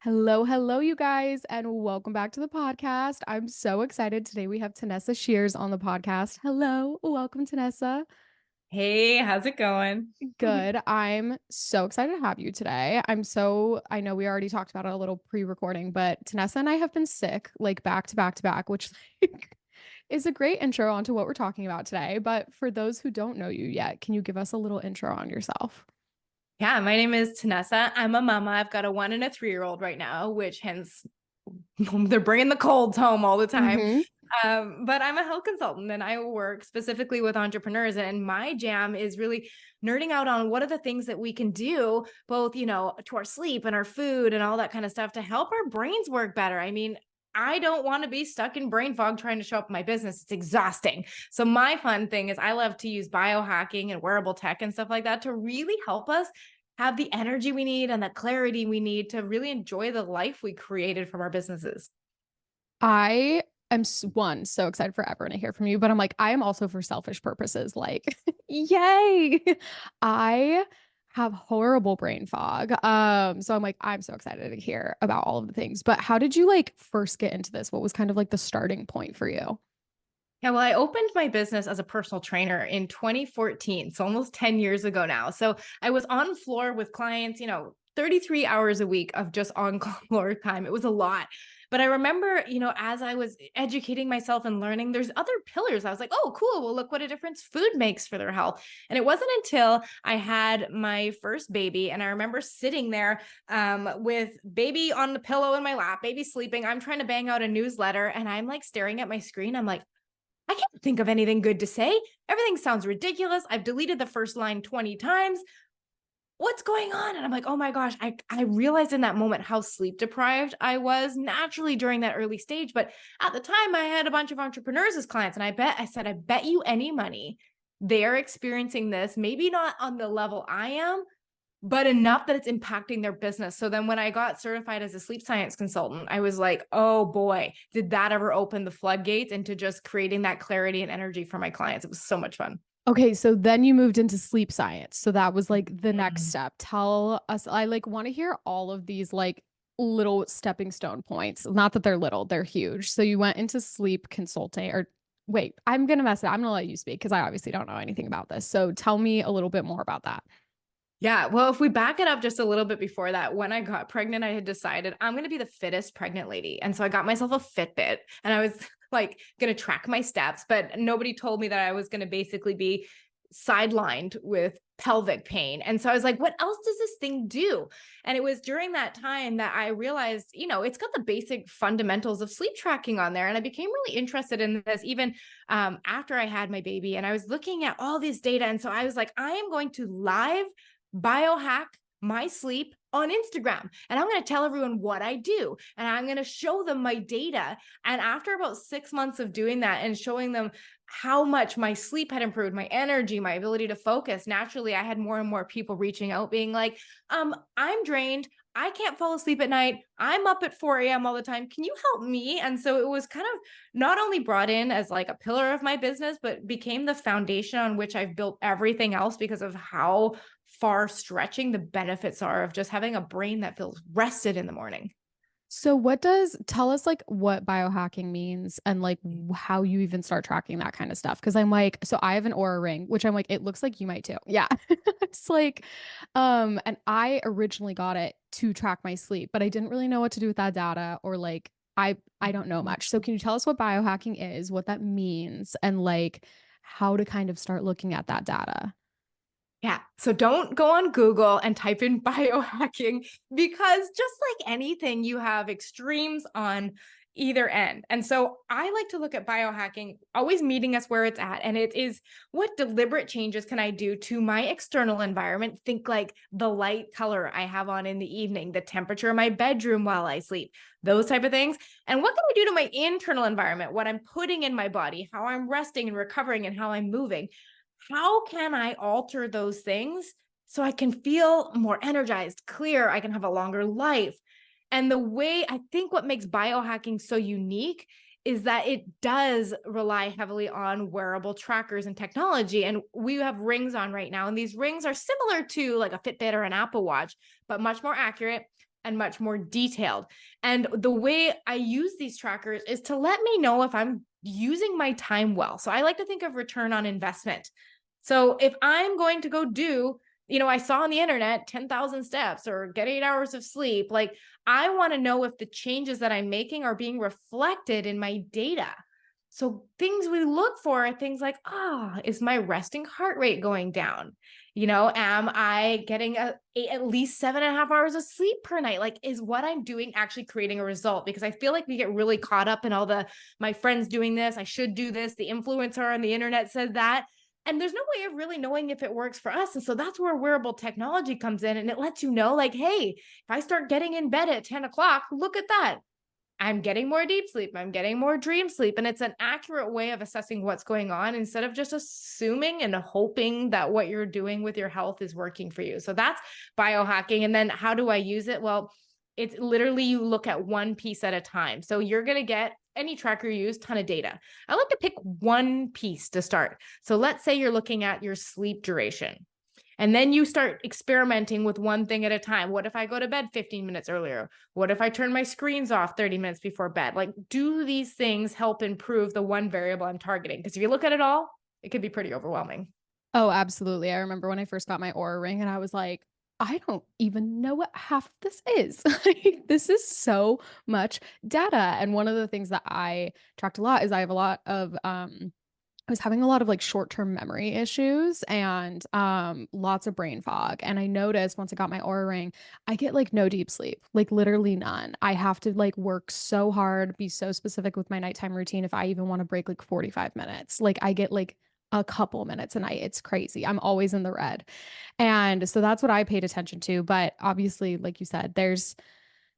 Hello, hello, you guys, and welcome back to the podcast. I'm so excited. Today we have Tanessa Shears on the podcast. Hello, welcome, Tanessa. Hey, how's it going? Good. I'm so excited to have you today. I know we already talked about it a little pre-recording, but Tanessa and I have been sick like back to back to back, which like, is a great intro onto what we're talking about today. But for those who don't know you yet, can you give us a little intro on yourself? Yeah, my name is Tanessa. I'm a mama. I've got a 1 and a 3-year-old right now, which hence they're bringing the colds home all the time. Mm-hmm. But I'm a health consultant and I work specifically with entrepreneurs. And my jam is really nerding out on what are the things that we can do, both, to our sleep and our food and all that kind of stuff to help our brains work better. I mean, I don't want to be stuck in brain fog trying to show up in my business. It's exhausting. So my fun thing is I love to use biohacking and wearable tech and stuff like that to really help us have the energy we need and the clarity we need to really enjoy the life we created from our businesses. I am one so excited for everyone to hear from you, but I'm like, I am also for selfish purposes. Like, yay! I have horrible brain fog. So I'm like, I'm so excited to hear about all of the things. But how did you like first get into this? What was kind of like the starting point for you? Yeah, well, I opened my business as a personal trainer in 2014, so almost 10 years ago now. So I was on floor with clients, 33 hours a week of just on floor time. It was a lot. But I remember, as I was educating myself and learning, there's other pillars. I was like, oh, cool. Well, look what a difference food makes for their health. And it wasn't until I had my first baby, and I remember sitting there with baby on the pillow in my lap, baby sleeping. I'm trying to bang out a newsletter, and I'm like staring at my screen. I'm like, I can't think of anything good to say. Everything sounds ridiculous. I've deleted the first line 20 times. What's going on? And I'm like, oh my gosh, I realized in that moment how sleep deprived I was naturally during that early stage. But at the time, I had a bunch of entrepreneurs as clients. And I bet you any money they're experiencing this, maybe not on the level I am, but enough that it's impacting their business. So then when I got certified as a sleep science consultant, I was like, oh boy, did that ever open the floodgates into just creating that clarity and energy for my clients. It was so much fun. Okay, so then you moved into sleep science. So that was like the next step. Tell us, I like want to hear all of these like little stepping stone points. Not that they're little, they're huge. So you went into sleep consulting or wait, I'm gonna mess it. I'm gonna let you speak because I obviously don't know anything about this. So tell me a little bit more about that. Yeah. Well, if we back it up just a little bit before that, when I got pregnant, I had decided I'm going to be the fittest pregnant lady. And so I got myself a Fitbit and I was like going to track my steps, but nobody told me that I was going to basically be sidelined with pelvic pain. And so I was like, what else does this thing do? And it was during that time that I realized, it's got the basic fundamentals of sleep tracking on there. And I became really interested in this even after I had my baby. And I was looking at all this data. And so I was like, I am going to live biohack my sleep on Instagram. And I'm going to tell everyone what I do. And I'm going to show them my data. And after about 6 months of doing that and showing them how much my sleep had improved, my energy, my ability to focus, naturally, I had more and more people reaching out being like, I'm drained. I can't fall asleep at night. I'm up at 4 a.m. all the time. Can you help me? And so it was kind of not only brought in as like a pillar of my business, but became the foundation on which I've built everything else because of how far stretching the benefits are of just having a brain that feels rested in the morning. So tell us like what biohacking means and like how you even start tracking that kind of stuff. Cause I'm like, so I have an Aura ring, which I'm like, it looks like you might too. Yeah. It's like, and I originally got it to track my sleep, but I didn't really know what to do with that data or like, I don't know much. So can you tell us what biohacking is, what that means, and like how to kind of start looking at that data? Yeah. So don't go on Google and type in biohacking because just like anything, you have extremes on either end. And so I like to look at biohacking always meeting us where it's at. And it is what deliberate changes can I do to my external environment? Think like the light color I have on in the evening, the temperature of my bedroom while I sleep, those type of things. And what can I do to my internal environment? What I'm putting in my body, how I'm resting and recovering and how I'm moving. How can I alter those things so I can feel more energized, clear, I can have a longer life? And the way I think what makes biohacking so unique is that it does rely heavily on wearable trackers and technology. And we have rings on right now. And these rings are similar to like a Fitbit or an Apple Watch, but much more accurate, and much more detailed. And the way I use these trackers is to let me know if I'm using my time well. So I like to think of return on investment. So if I'm going to go do, I saw on the internet 10,000 steps or get 8 hours of sleep, like I want to know if the changes that I'm making are being reflected in my data. So things we look for are things like, is my resting heart rate going down? Am I getting at least 7.5 hours of sleep per night? Like, is what I'm doing actually creating a result? Because I feel like we get really caught up in all my friends doing this, I should do this, the influencer on the internet said that. And there's no way of really knowing if it works for us. And so that's where wearable technology comes in, and it lets you know, like, hey, if I start getting in bed at 10 o'clock, look at that. I'm getting more deep sleep. I'm getting more dream sleep. And it's an accurate way of assessing what's going on instead of just assuming and hoping that what you're doing with your health is working for you. So that's biohacking. And then how do I use it? Well, it's literally you look at one piece at a time. So you're going to get any tracker you use, ton of data. I like to pick one piece to start. So let's say you're looking at your sleep duration. And then you start experimenting with one thing at a time. What if I go to bed 15 minutes earlier? What if I turn my screens off 30 minutes before bed? Like, do these things help improve the one variable I'm targeting? Because if you look at it all, it could be pretty overwhelming. Oh, absolutely. I remember when I first got my Aura ring and I was like, I don't even know what half of this is. Like, this is so much data. And one of the things that I tracked a lot is I have a lot of I was having a lot of like short-term memory issues and lots of brain fog. And I noticed once I got my Aura ring, I get like no deep sleep, like literally none. I have to like work so hard, be so specific with my nighttime routine if I even want to break like 45 minutes. Like I get like a couple minutes a night. It's crazy. I'm always in the red. And so that's what I paid attention to. But obviously, like you said, there's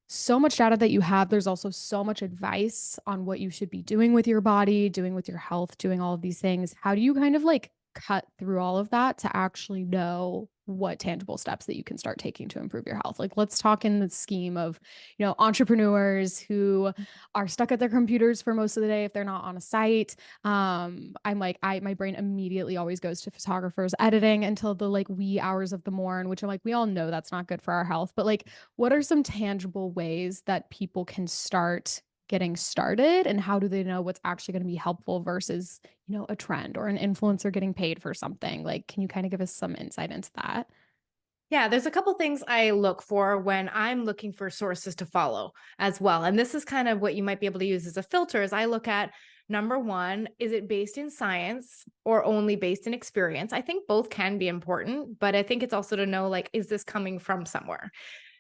so much data that you have. There's also so much advice on what you should be doing with your body, doing with your health, doing all of these things. How do you kind of like cut through all of that to actually know what tangible steps that you can start taking to improve your health? Like, let's talk in the scheme of, entrepreneurs who are stuck at their computers for most of the day if they're not on a site. I'm like, my brain immediately always goes to photographers editing until the like wee hours of the morn, which I'm like, we all know that's not good for our health. But like, what are some tangible ways that people can start getting started, and how do they know what's actually going to be helpful versus, a trend or an influencer getting paid for something? Like, can you kind of give us some insight into that? Yeah, there's a couple things I look for when I'm looking for sources to follow as well. And this is kind of what you might be able to use as a filter as I look at number one, is it based in science or only based in experience? I think both can be important, but I think it's also to know, like, is this coming from somewhere?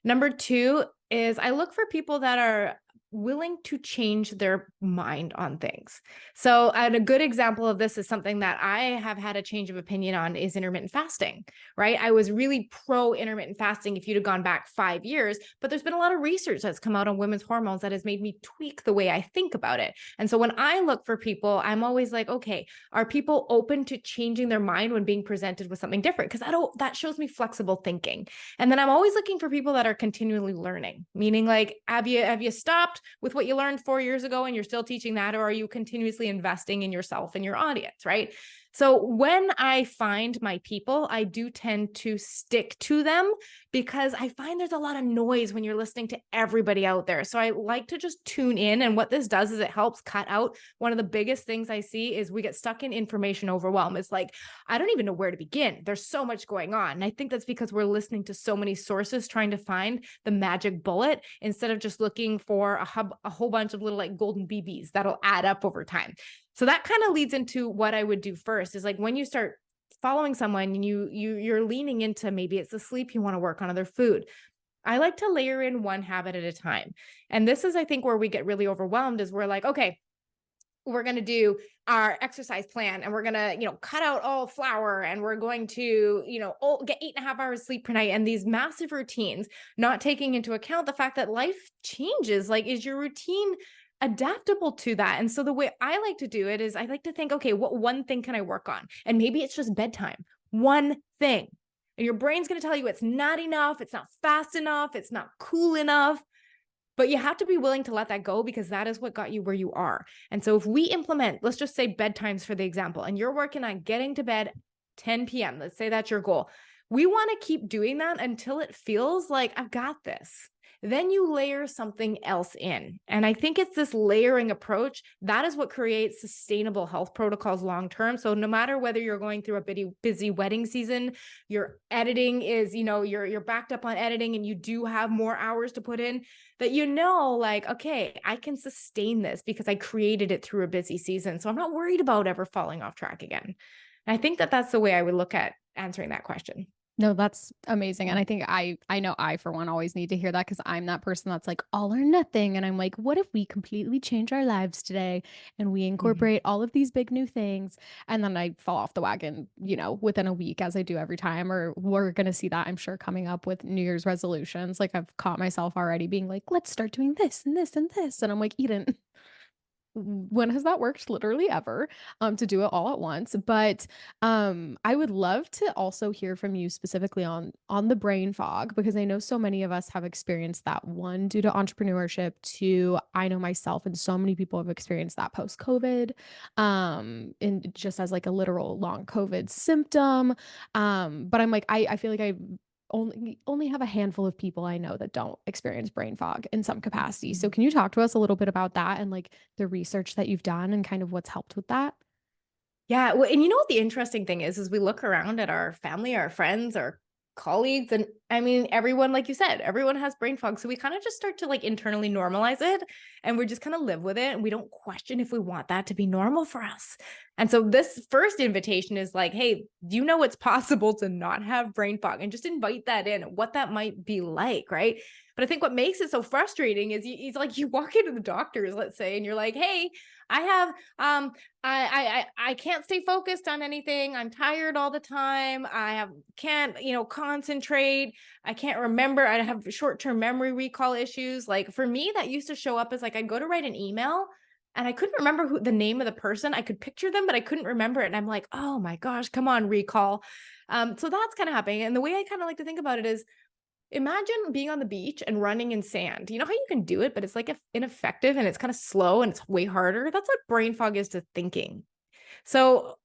Number two is I look for people that are willing to change their mind on things. So, and a good example of this is something that I have had a change of opinion on is intermittent fasting, right? I was really pro intermittent fasting if you'd have gone back 5 years, but there's been a lot of research that's come out on women's hormones that has made me tweak the way I think about it. And so when I look for people, I'm always like, okay, are people open to changing their mind when being presented with something different? Because that shows me flexible thinking. And then I'm always looking for people that are continually learning, meaning like, have you stopped with what you learned 4 years ago and you're still teaching that, or are you continuously investing in yourself and your audience, right? So when I find my people, I do tend to stick to them because I find there's a lot of noise when you're listening to everybody out there. So I like to just tune in. And what this does is it helps cut out one of the biggest things I see is we get stuck in information overwhelm. It's like, I don't even know where to begin. There's so much going on. And I think that's because we're listening to so many sources trying to find the magic bullet instead of just looking for a whole bunch of little like golden BBs that'll add up over time. So that kind of leads into what I would do first is like when you start following someone and you're leaning into maybe it's the sleep you want to work on or their food. I like to layer in one habit at a time. And this is, I think, where we get really overwhelmed is we're like, okay, we're going to do our exercise plan and we're going to, cut out all flour and we're going to, get 8.5 hours sleep per night and these massive routines, not taking into account the fact that life changes. Like, is your routine adaptable to that? And so the way I like to do it is I like to think, okay, what one thing can I work on? And maybe it's just bedtime, one thing. And your brain's going to tell you it's not enough. It's not fast enough. It's not cool enough. But you have to be willing to let that go because that is what got you where you are. And so if we implement, let's just say bedtimes for the example, and you're working on getting to bed 10 p.m., let's say that's your goal. We want to keep doing that until it feels like I've got this. then you layer something else in. And I think it's this layering approach that is what creates sustainable health protocols long term. So no matter whether you're going through a busy wedding season, your editing is, you're backed up on editing and you do have more hours to put in, that like, okay, I can sustain this because I created it through a busy season. So I'm not worried about ever falling off track again. And I think that that's the way I would look at answering that question. No, that's amazing. And I think I know I for one always need to hear that because I'm that person that's like all or nothing. And I'm like, what if we completely change our lives today and we Mhm. incorporate all of these big new things? And then I fall off the wagon, within a week as I do every time. Or we're gonna see that, I'm sure, coming up with New Year's resolutions. Like I've caught myself already being like, let's start doing this and this and this. And I'm like, Eden, when has that worked literally ever, to do it all at once? But I would love to also hear from you specifically on the brain fog, because I know so many of us have experienced that. One, due to entrepreneurship. Two, I know myself and so many people have experienced that post COVID, and just as like a literal long COVID symptom. But I'm like, I feel like I only have a handful of people I know that don't experience brain fog in some capacity. So can you talk to us a little bit about that and like the research that you've done and kind of what's helped with that? Yeah. Well, and you know what the interesting thing is we look around at our family, our friends, our colleagues, and I mean, everyone, like you said, everyone has brain fog. So we kind of just start to like internally normalize it and we just kind of live with it. And we don't question if we want that to be normal for us. And so this first invitation is like, hey, do you know it's possible to not have brain fog? And just invite that in, what that might be like, right? But I think what makes it so frustrating is it's like you walk into the doctors, let's say, and you're like, hey, I have I can't stay focused on anything. I'm tired all the time. Can't, concentrate. I can't remember. I have short-term memory recall issues. Like for me, that used to show up as like I'd go to write an email and I couldn't remember who the name of the person. I could picture them, but I couldn't remember it. And I'm like, oh my gosh, come on, recall. So that's kind of happening. And the way I kind of like to think about it is imagine being on the beach and running in sand. You know how you can do it, but it's like ineffective and it's kind of slow and it's way harder. That's what brain fog is to thinking. So,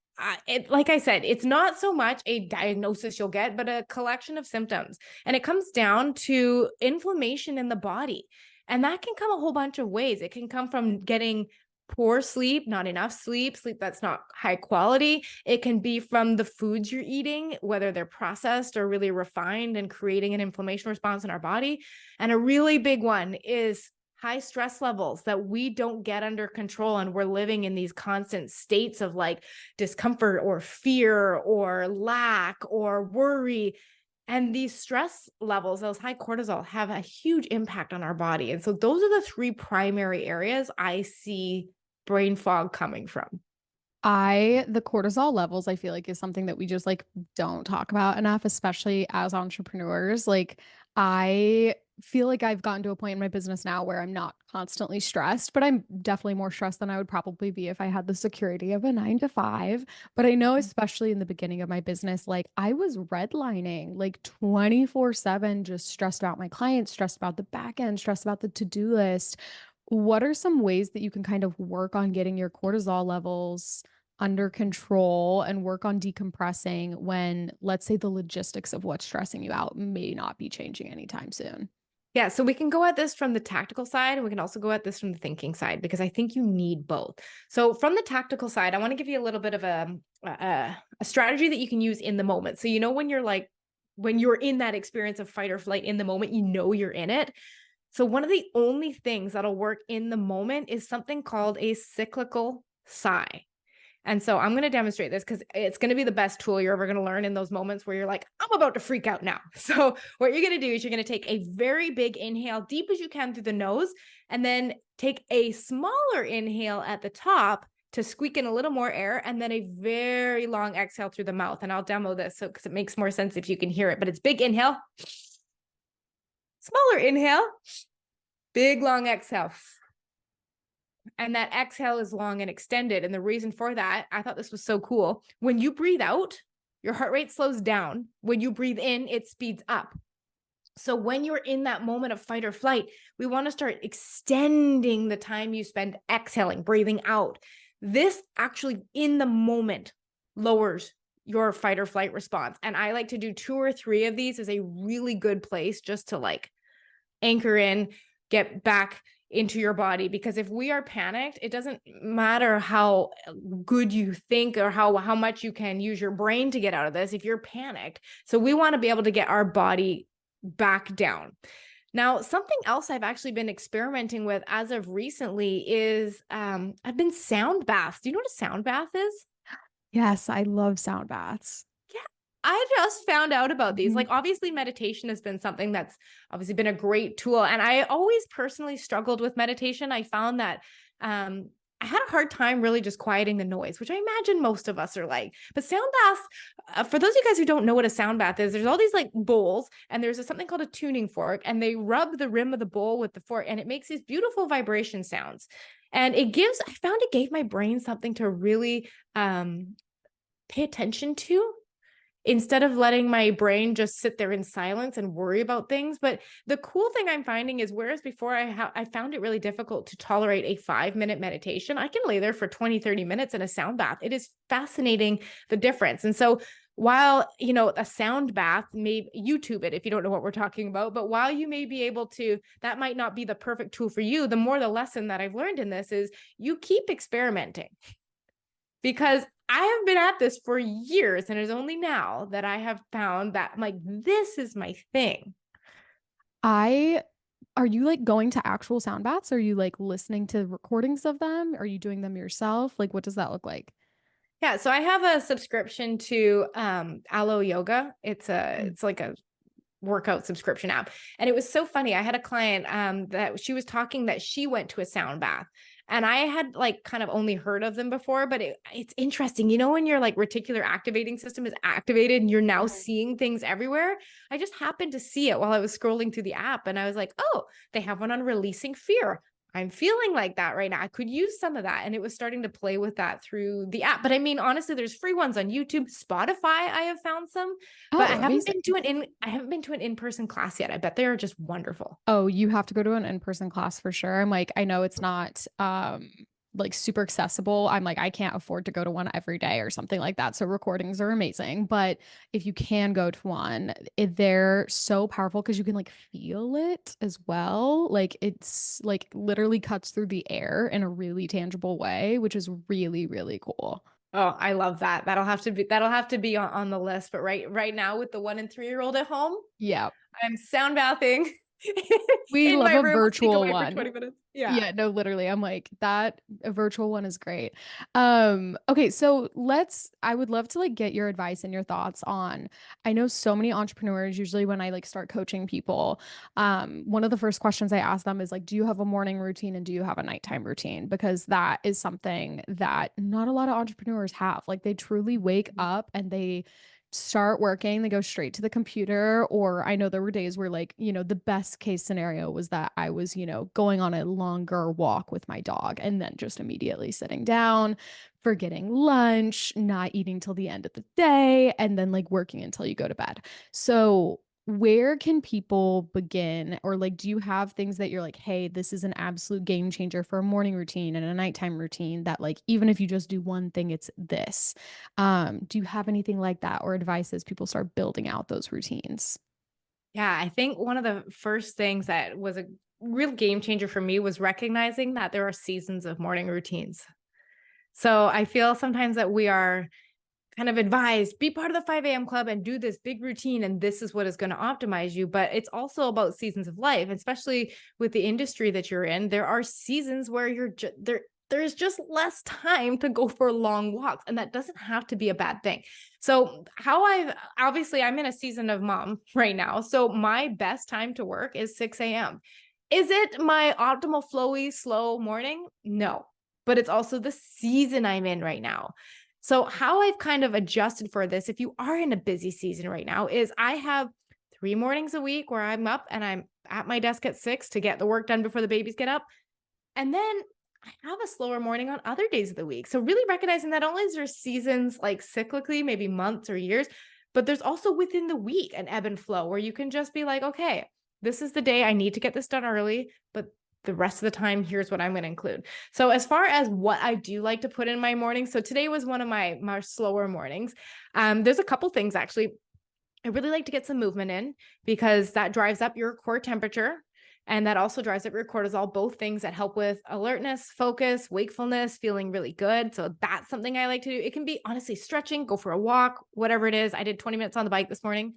like I said, it's not so much a diagnosis you'll get, but a collection of symptoms. And it comes down to inflammation in the body. And that can come a whole bunch of ways. It can come from getting poor sleep, not enough sleep, sleep that's not high quality. It can be from the foods you're eating, whether they're processed or really refined and creating an inflammation response in our body. And a really big one is high stress levels that we don't get under control. And we're living in these constant states of like discomfort or fear or lack or worry. And these stress levels, those high cortisol, have a huge impact on our body. And so those are the three primary areas I see brain fog coming from. The cortisol levels, I feel like, is something that we just like don't talk about enough, especially as entrepreneurs. Like, I feel like I've gotten to a point in my business now where I'm not constantly stressed, but I'm definitely more stressed than I would probably be if I had the security of a 9 to 5. But I know, especially in the beginning of my business, like I was redlining like 24/7, just stressed about my clients, stressed about the back end, stressed about the to-do list. What are some ways that you can kind of work on getting your cortisol levels under control and work on decompressing when, let's say, the logistics of what's stressing you out may not be changing anytime soon? Yeah, so we can go at this from the tactical side and we can also go at this from the thinking side because I think you need both. So from the tactical side, I want to give you a little bit of a strategy that you can use in the moment. So when you're like when you're in that experience of fight or flight in the moment, you're in it. So one of the only things that'll work in the moment is something called a cyclical sigh. And so I'm going to demonstrate this because it's going to be the best tool you're ever going to learn in those moments where you're like, I'm about to freak out now. So what you're going to do is you're going to take a very big inhale, deep as you can through the nose, and then take a smaller inhale at the top to squeak in a little more air, and then a very long exhale through the mouth. And I'll demo this so because it makes more sense if you can hear it, but it's big inhale, smaller inhale, big long exhale. And that exhale is long and extended. And the reason for that, I thought this was so cool. When you breathe out, your heart rate slows down. When you breathe in, it speeds up. So when you're in that moment of fight or flight, we want to start extending the time you spend exhaling, breathing out. This actually in the moment lowers your fight or flight response. And I like to do 2 or 3 of these as a really good place just to like anchor in, get back into your body. Because if we are panicked, it doesn't matter how good you think or how much you can use your brain to get out of this if you're panicked. So we want to be able to get our body back down. Now, something else I've actually been experimenting with as of recently is I've been sound baths. Do you know what a sound bath is? Yes, I love sound baths. Yeah, I just found out about these. Mhm. Like, obviously, meditation has been something that's obviously been a great tool. And I always personally struggled with meditation. I found that I had a hard time really just quieting the noise, which I imagine most of us are like. But sound baths, for those of you guys who don't know what a sound bath is, there's all these like bowls, and there's something called a tuning fork, and they rub the rim of the bowl with the fork, and it makes these beautiful vibration sounds. And I found it gave my brain something to really pay attention to instead of letting my brain just sit there in silence and worry about things. But the cool thing I'm finding is, whereas before I found it really difficult to tolerate a 5-minute meditation, I can lay there for 20, 30 minutes in a sound bath. It is fascinating the difference. And so while, a sound bath, may YouTube it if you don't know what we're talking about, but while you may be able to, that might not be the perfect tool for you. The lesson that I've learned in this is you keep experimenting, because I have been at this for years, and it's only now that I have found that I'm like, this is my thing. I Are you like going to actual sound baths? Are you like listening to recordings of them? Are you doing them yourself? Like, what does that look like? Yeah, so I have a subscription to Aloe Yoga. It's like a workout subscription app. And it was so funny. I had a client that she was talking that she went to a sound bath. And I had like kind of only heard of them before, but it's interesting. When your like reticular activating system is activated and you're now Mhm. seeing things everywhere. I just happened to see it while I was scrolling through the app, and I was like, oh, they have one on releasing fear. I'm feeling like that right now. I could use some of that. And it was starting to play with that through the app. But I mean, honestly, there's free ones on YouTube, Spotify. I have found some, but Oh, amazing. I haven't been to an in-person class yet. I bet they are just wonderful. Oh, you have to go to an in-person class for sure. I'm like, I know it's not like super accessible. I'm like, I can't afford to go to one every day or something like that. So recordings are amazing. But if you can go to one, they're so powerful because you can like feel it as well. Like it's like literally cuts through the air in a really tangible way, which is really, really cool. Oh, I love that. That'll have to be on the list. But right now, with the 1 and 3-year-old at home, Yeah. I'm sound bathing We in love my a room, sneak virtual away for one. 20 minutes. Yeah. Yeah, no, literally. I'm like that a virtual one is great. Okay, so I would love to like get your advice and your thoughts on I know so many entrepreneurs usually when I like start coaching people, one of the first questions I ask them is like, do you have a morning routine and do you have a nighttime routine? Because that is something that not a lot of entrepreneurs have. Like they truly wake up and they start working, they go straight to the computer. Or I know there were days where, like, the best case scenario was that I was, going on a longer walk with my dog and then just immediately sitting down, forgetting lunch, not eating till the end of the day, and then like working until you go to bed. So, where can people begin? Or like, do you have things that you're like, hey, this is an absolute game changer for a morning routine and a nighttime routine that, like, even if you just do one thing, it's this? Do you have anything like that or advice as people start building out those routines? Yeah. I think one of the first things that was a real game changer for me was recognizing that there are seasons of morning routines. So I feel sometimes that we are kind of advised, be part of the 5 a.m. club and do this big routine, and this is what is going to optimize you. But it's also about seasons of life, especially with the industry that you're in. There are seasons where there. There's just less time to go for long walks, and that doesn't have to be a bad thing. So, I'm in a season of mom right now. So, my best time to work is 6 a.m. Is it my optimal, flowy, slow morning? No, but it's also the season I'm in right now. So, how I've kind of adjusted for this, if you are in a busy season right now, is I have 3 mornings a week where I'm up and I'm at my desk at 6 to get the work done before the babies get up. And then I have a slower morning on other days of the week. So, really recognizing that only is there seasons like cyclically, maybe months or years, but there's also within the week an ebb and flow where you can just be like, okay, this is the day I need to get this done early, but the rest of the time, here's what I'm going to include. So, as far as what I do like to put in my morning, so today was one of my slower mornings. There's a couple things actually. I really like to get some movement in because that drives up your core temperature. And that also drives up your cortisol, both things that help with alertness, focus, wakefulness, feeling really good. So that's something I like to do. It can be honestly stretching, go for a walk, whatever it is. I did 20 minutes on the bike this morning.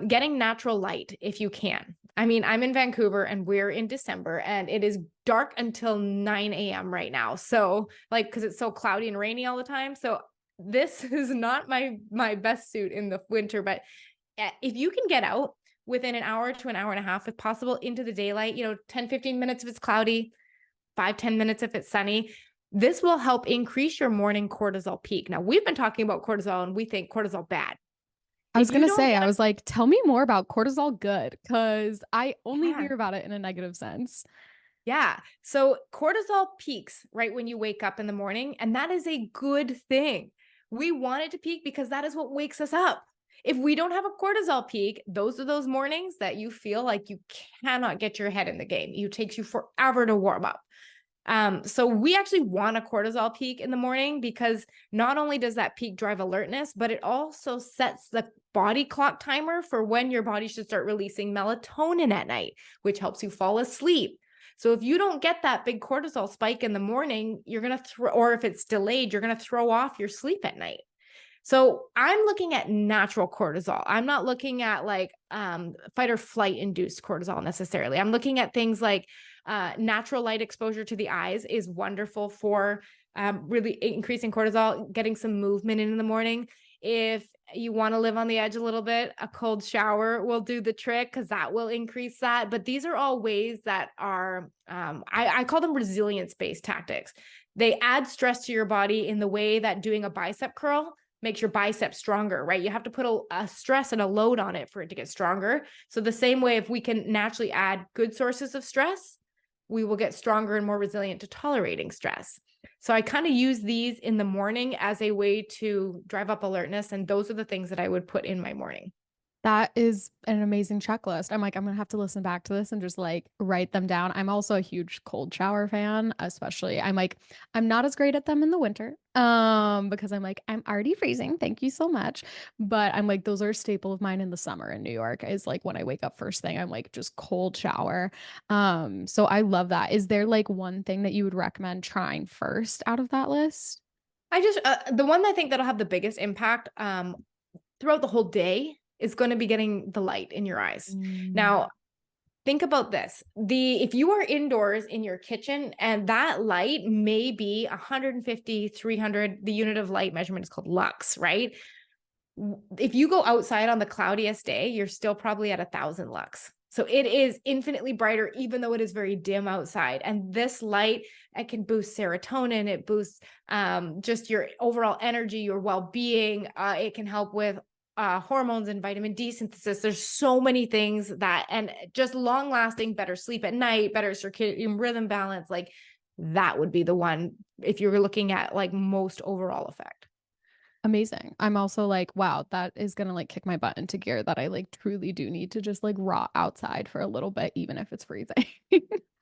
Getting natural light if you can. I mean, I'm in Vancouver and we're in December and it is dark until 9 a.m. right now. So like, because it's so cloudy and rainy all the time. So this is not my best suit in the winter, but if you can get out within an hour to an hour and a half, if possible, into the daylight, 10, 15 minutes if it's cloudy, 5, 10 minutes if it's sunny, this will help increase your morning cortisol peak. Now, we've been talking about cortisol and we think cortisol bad. I was If you gonna don't say, get I was like, tell me more about cortisol good, because I only yeah, hear about it in a negative sense. yeah. So cortisol peaks right when you wake up in the morning, and that is a good thing. We want it to peak because that is what wakes us up. If we don't have a cortisol peak, those are those mornings that you feel like you cannot get your head in the game. It takes you forever to warm up. So we actually want a cortisol peak in the morning because not only does that peak drive alertness, but it also sets the body clock timer for when your body should start releasing melatonin at night, which helps you fall asleep. So if you don't get that big cortisol spike in the morning, you're going to throw, or if it's delayed, you're going to throw off your sleep at night. So I'm looking at natural cortisol. I'm not looking at like fight or flight induced cortisol necessarily. I'm looking at things like natural light exposure to the eyes is wonderful for really increasing cortisol, getting some movement in the morning. If you want to live on the edge a little bit, a cold shower will do the trick because that will increase that. But these are all ways that are, I call them resilience based tactics. They add stress to your body in the way that doing a bicep curl makes your bicep stronger, right? You have to put a stress and a load on it for it to get stronger. So the same way, if we can naturally add good sources of stress, we will get stronger and more resilient to tolerating stress. So I kind of use these in the morning as a way to drive up alertness. And those are the things that I would put in my morning. That is an amazing checklist. I'm like, I'm gonna have to listen back to this and just like write them down. I'm also a huge cold shower fan, especially. I'm like, I'm not as great at them in the winter, because I'm like, I'm already freezing. Thank you so much. But I'm like, those are a staple of mine in the summer in New York, is like when I wake up first thing, I'm like, just cold shower. So I love that. Is there like one thing that you would recommend trying first out of that list? I just, the one I think that'll have the biggest impact throughout the whole day is going to be getting the light in your eyes. Mm. Now, think about this. If you are indoors in your kitchen and that light may be 150, 300, the unit of light measurement is called lux, right? If you go outside on the cloudiest day, you're still probably at 1,000 lux. So it is infinitely brighter, even though it is very dim outside. And this light, it can boost serotonin. It boosts just your overall energy, your well-being. It can help with hormones and vitamin D synthesis. There's so many things that, and just long lasting, better sleep at night, better circadian rhythm balance. Like that would be the one if you're looking at like most overall effect. Amazing. I'm also like, wow, that is gonna like kick my butt into gear, that I like truly do need to just like rot outside for a little bit, even if it's freezing.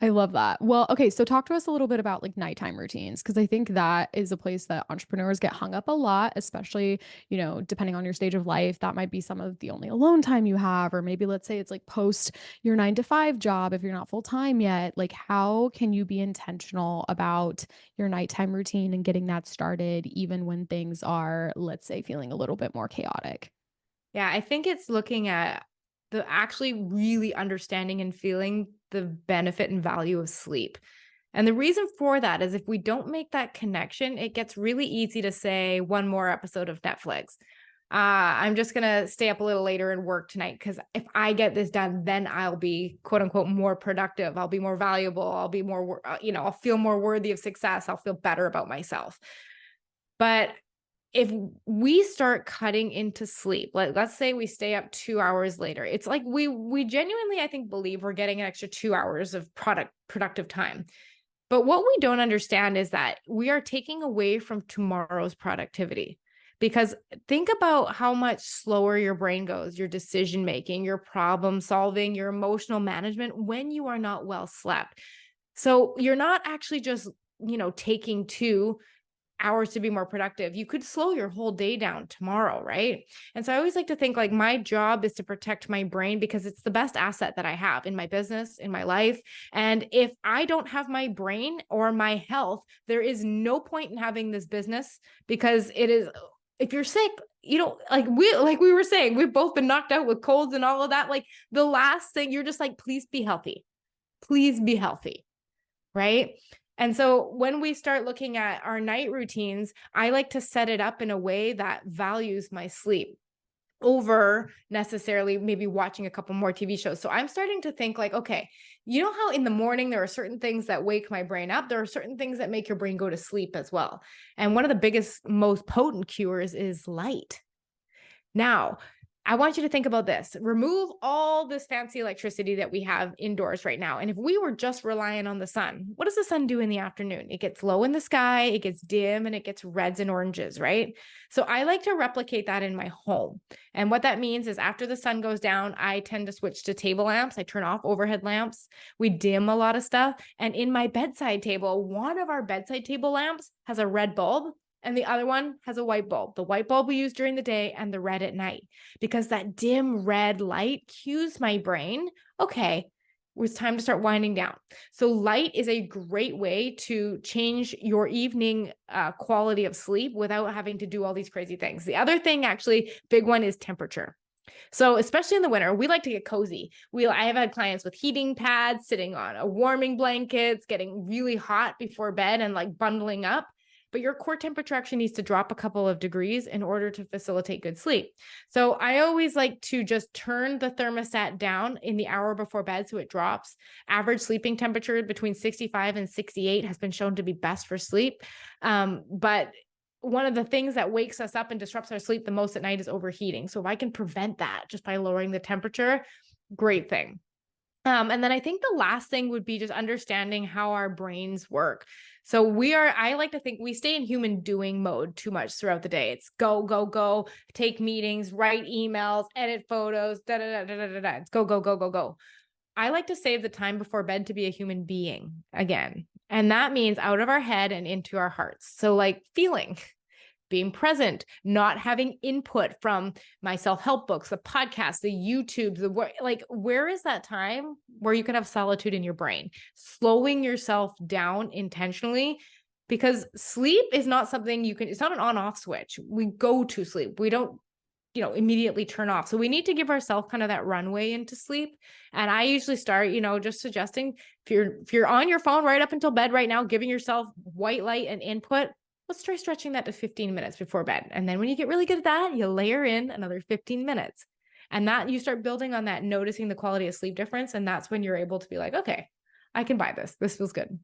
I love that. Well, okay, so talk to us a little bit about like nighttime routines, because I think that is a place that entrepreneurs get hung up a lot, especially, depending on your stage of life. That might be some of the only alone time you have, or maybe let's say it's like post your 9 to 5 job if you're not full time yet. Like, how can you be intentional about your nighttime routine and getting that started, even when things are, let's say, feeling a little bit more chaotic? Yeah, I think it's looking at the actually really understanding and feeling the benefit and value of sleep. And the reason for that is if we don't make that connection, it gets really easy to say one more episode of Netflix. I'm just going to stay up a little later and work tonight because if I get this done, then I'll be quote unquote more productive. I'll be more valuable. I'll be more, I'll feel more worthy of success. I'll feel better about myself. But if we start cutting into sleep, like let's say we stay up 2 hours later, it's like we genuinely, I think, believe we're getting an extra 2 hours of productive time. But what we don't understand is that we are taking away from tomorrow's productivity. Because think about how much slower your brain goes, your decision making, your problem solving, your emotional management when you are not well slept. So you're not actually just, taking two hours to be more productive. You could slow your whole day down tomorrow, right? And so I always like to think like my job is to protect my brain because it's the best asset that I have in my business, in my life. And if I don't have my brain or my health, there is no point in having this business because it is, if you're sick, like we were saying, we've both been knocked out with colds and all of that. Like the last thing you're just like, please be healthy. Please be healthy. Right. And so when we start looking at our night routines, I like to set it up in a way that values my sleep over necessarily maybe watching a couple more TV shows. So I'm starting to think like, okay, you know how in the morning there are certain things that wake my brain up? There are certain things that make your brain go to sleep as well. And one of the biggest, most potent cures is light. Now, I want you to think about this. Remove all this fancy electricity that we have indoors right now. And if we were just relying on the sun, what does the sun do in the afternoon? It gets low in the sky, it gets dim, and it gets reds and oranges, right? So I like to replicate that in my home. And what that means is after the sun goes down, I tend to switch to table lamps. I turn off overhead lamps. We dim a lot of stuff. And in my bedside table, one of our bedside table lamps has a red bulb and the other one has a white bulb. The white bulb we use during the day and the red at night, because that dim red light cues my brain, okay, it's time to start winding down. So light is a great way to change your evening quality of sleep without having to do all these crazy things. The other thing, actually, big one is temperature. So especially in the winter, we like to get cozy. I have had clients with heating pads, sitting on a warming blankets, getting really hot before bed and like bundling up. But your core temperature actually needs to drop a couple of degrees in order to facilitate good sleep. So I always like to just turn the thermostat down in the hour before bed so it drops. Average sleeping temperature between 65 and 68 has been shown to be best for sleep. But one of the things that wakes us up and disrupts our sleep the most at night is overheating. So if I can prevent that just by lowering the temperature, great thing. And then I think the last thing would be just understanding how our brains work. So I like to think we stay in human doing mode too much throughout the day. It's go, go, go, take meetings, write emails, edit photos, da, da, da, da, da, da. It's go, go, go, go, go. I like to save the time before bed to be a human being again. And that means out of our head and into our hearts. So like feeling, being present, not having input from my self-help books, the podcasts, the YouTube, where is that time where you can have solitude in your brain? Slowing yourself down intentionally, because sleep is not something it's not an on-off switch. We go to sleep. We don't, immediately turn off. So we need to give ourselves kind of that runway into sleep. And I usually start, just suggesting if you're on your phone right up until bed right now, giving yourself white light and input, let's try stretching that to 15 minutes before bed. And then when you get really good at that, you layer in another 15 minutes. And that you start building on that, noticing the quality of sleep difference. And that's when you're able to be like, okay, I can buy this. This feels good.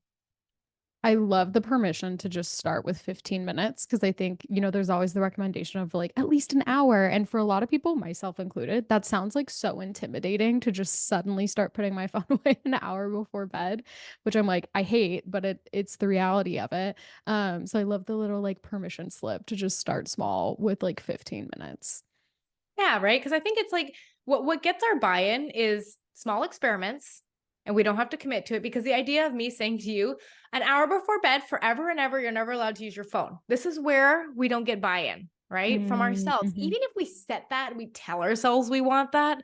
I love the permission to just start with 15 minutes because I think, there's always the recommendation of like at least an hour. And for a lot of people, myself included, that sounds like so intimidating to just suddenly start putting my phone away an hour before bed, which I'm like, I hate, but it's the reality of it. So I love the little like permission slip to just start small with like 15 minutes. Yeah, right. Because I think it's like what gets our buy-in is small experiments, and we don't have to commit to it, because the idea of me saying to you an hour before bed forever and ever, you're never allowed to use your phone. This is where we don't get buy-in, right? From ourselves. Mm-hmm. Even if we set that, we tell ourselves we want that.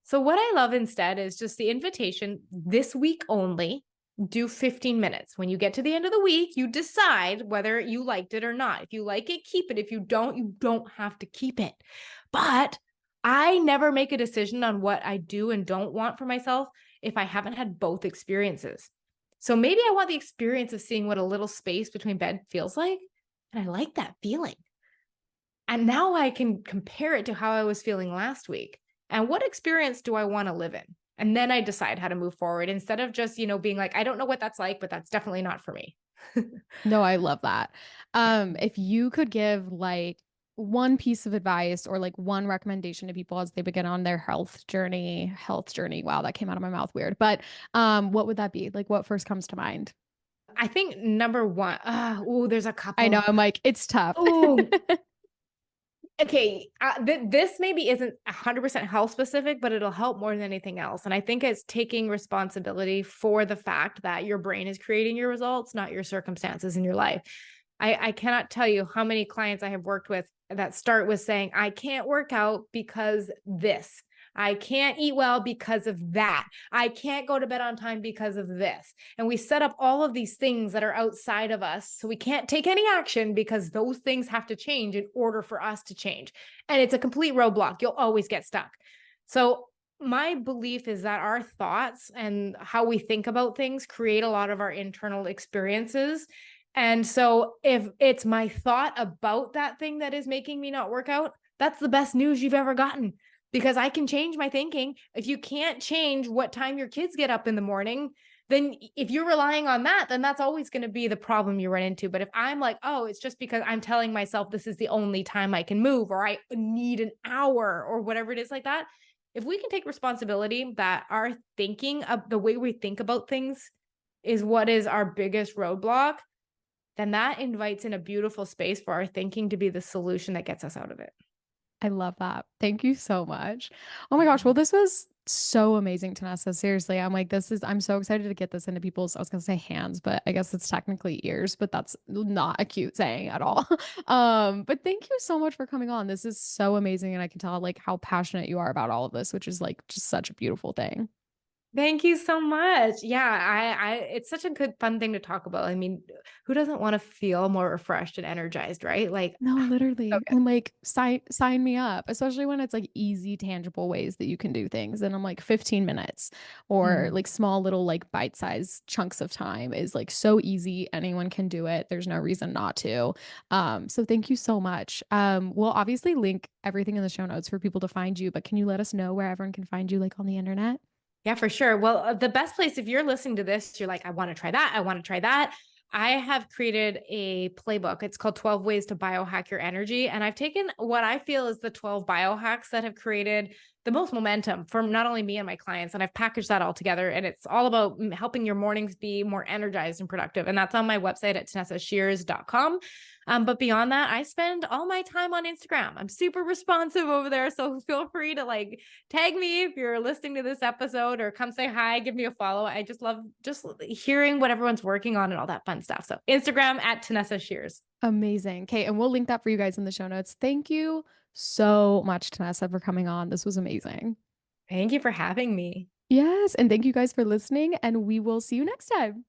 So what I love instead is just the invitation this week only. Do 15 minutes. When you get to the end of the week, you decide whether you liked it or not. If you like it, keep it. If you don't have to keep it. But I never make a decision on what I do and don't want for myself if I haven't had both experiences. So maybe I want the experience of seeing what a little space between bed feels like. And I like that feeling. And now I can compare it to how I was feeling last week. And what experience do I want to live in? And then I decide how to move forward instead of just, being like, I don't know what that's like, but that's definitely not for me. No, I love that. If you could give like one piece of advice or like one recommendation to people as they begin on their health journey. Wow, that came out of my mouth weird. But what would that be? Like what first comes to mind? I think number one, there's a I know, couple. I'm like, it's tough. Oh, okay. This maybe isn't 100% health specific, but it'll help more than anything else. And I think it's taking responsibility for the fact that your brain is creating your results, not your circumstances in your life. I cannot tell you how many clients I have worked with that start with saying, I can't work out because this. I can't eat well because of that. I can't go to bed on time because of this. And we set up all of these things that are outside of us. So we can't take any action because those things have to change in order for us to change. And it's a complete roadblock. You'll always get stuck. So my belief is that our thoughts and how we think about things create a lot of our internal experiences. And so if it's my thought about that thing that is making me not work out, that's the best news you've ever gotten because I can change my thinking. If you can't change what time your kids get up in the morning, then if you're relying on that, then that's always going to be the problem you run into. But if I'm like, oh, it's just because I'm telling myself this is the only time I can move, or I need an hour, or whatever it is like that, if we can take responsibility that our thinking of the way we think about things is what is our biggest roadblock, then that invites in a beautiful space for our thinking to be the solution that gets us out of it. I love that. Thank you so much. Oh my gosh. Well, this was so amazing, Tanessa. Seriously. I'm so excited to get this into people's, I was going to say hands, but I guess it's technically ears, but that's not a cute saying at all. But thank you so much for coming on. This is so amazing. And I can tell like how passionate you are about all of this, which is like just such a beautiful thing. Thank you so much. Yeah, it's such a good fun thing to talk about. I mean, who doesn't want to feel more refreshed and energized, right? Like, No, so literally. good. I'm like, sign me up, especially when it's like easy, tangible ways that you can do things. And I'm like 15 minutes or Mhm. like small little like bite-sized chunks of time is like so easy. Anyone can do it. There's no reason not to. So thank you so much. We'll obviously link everything in the show notes for people to find you, but can you let us know where everyone can find you like on the internet? Yeah, for sure. Well, the best place, if you're listening to this, you're like, I want to try that. I want to try that. I have created a playbook. It's called 12 Ways to Biohack Your Energy. And I've taken what I feel is the 12 biohacks that have created the most momentum for not only me and my clients. And I've packaged that all together. And it's all about helping your mornings be more energized and productive. And that's on my website at tanessashears.com. But beyond that, I spend all my time on Instagram. I'm super responsive over there. So feel free to like tag me if you're listening to this episode or come say hi, give me a follow. I just love just hearing what everyone's working on and all that fun stuff. So Instagram at Tanessa Shears. Amazing. Okay, and we'll link that for you guys in the show notes. Thank you so much, Tanessa, for coming on. This was amazing. Thank you for having me. Yes, and thank you guys for listening, and we will see you next time.